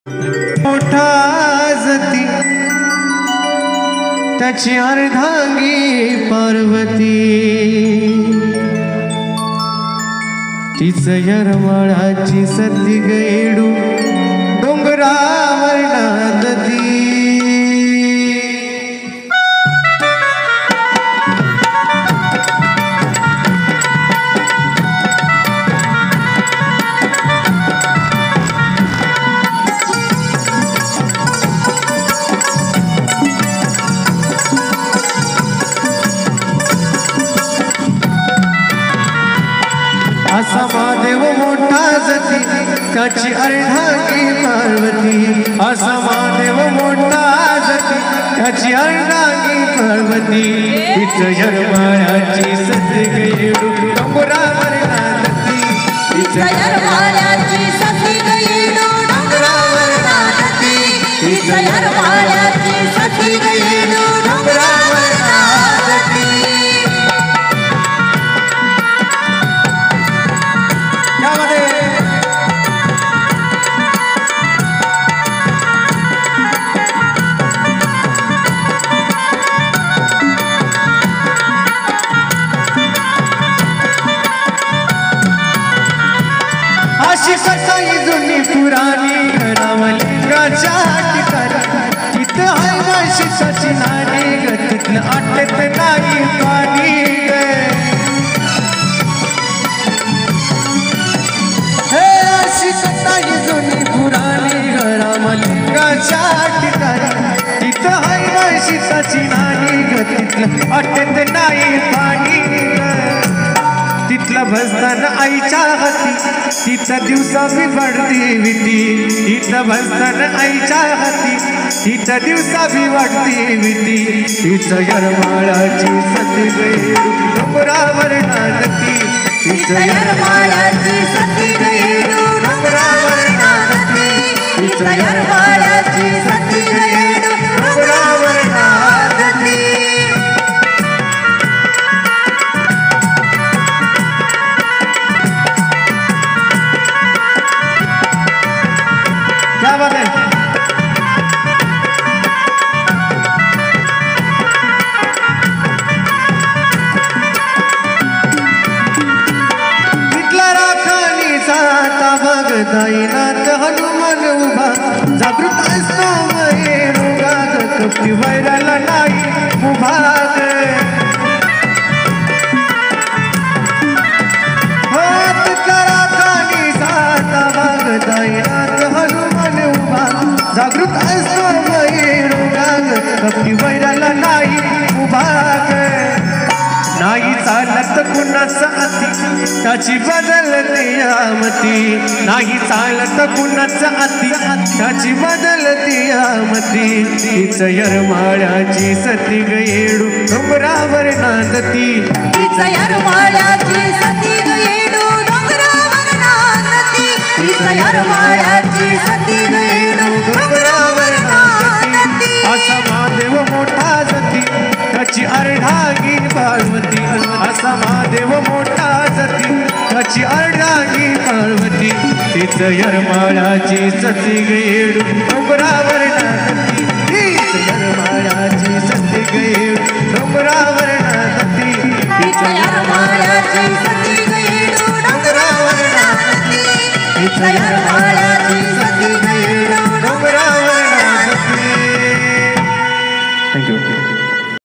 मोठा जती त्याची अर्धांगी पार्वती तीच यरमाळाची सती गैडू डोंगरावर नांदती। असा महादेव मोठा जती त्याची अर्धांगी पार्वती। असा महादेव मोठा जती त्याची अर्धांगी पार्वती तीच यरमाळ्याची सती गैडू डोंगरावर नांदती। तीच यरमाळ्याची सती गैडू डोंगरावर नांदती। तीच यरमाळ्याची सती गैडू डोंगरावर नांदती। अशी कथाई जुनी पुराणी रामलिंगाच्या ठिकाणी तिथं हाय म्हशीची नाणी ग तिथलं आटत नाही पाणी ग। हे अशी कथाई जुनी पुराणी रामलिंगाच्या ठिकाणी तिथं हाय म्हशीची नाणी ग तिथलं आटत नाही पाणी ग। तिथला भजताना आईच्या हाती तिचा दिवसा बिघडती भीती। तिथला भजताना आईच्या हाती तिचा दिवसा बिघडती भीती। तिचं यरमाळ्याची सती गैडू डोंगरावर नांदती। तिचं यरमाळ्याची सती गैडू डोंगरावर नांदती। तिचं यरमाळ्याची सती गैडू डोंगरावर नांदती। क्या बात है? तिथला राखानीचा आता बघताईनाथ हनुमान उभा जागृत असतो मयूगा कपटी वैराला नाही उभा हो। तिथला राखानीचा आता बघताईनाथ हनुमान उभा जागृत असतो मयूगा कपटी वैराला नाही उभा नाही चालत कुणाचा अति त्याची बदलते यामती। नाही चालत कुणाचा अति त्याची बदलते यामती। तीच यरमाळ्याची सती गैडू डोंगरावर नांदती। तीच यरमाळ्याची सती गैडू डोंगरावर नांदती। तीच यरमाळ्याची सती गैडू डोंगरावर नांदती। असा महादेव मोठा जती त्याची अर्धांगी पार्वती। असा महादेव मोठा जती त्याची अर्धांगी पार्वती तीच यरमाळ्याची सती गैडू डोंगरावर नांदती। तीच यरमाळ्याची सती गैडू डोंगरावर नांदती। तीच यरमाळ्याची सती गैडू डोंगरावर नांदती। तीच यरमाळ्याची सती गैडू डोंगरावर नांदती। थँक्यू।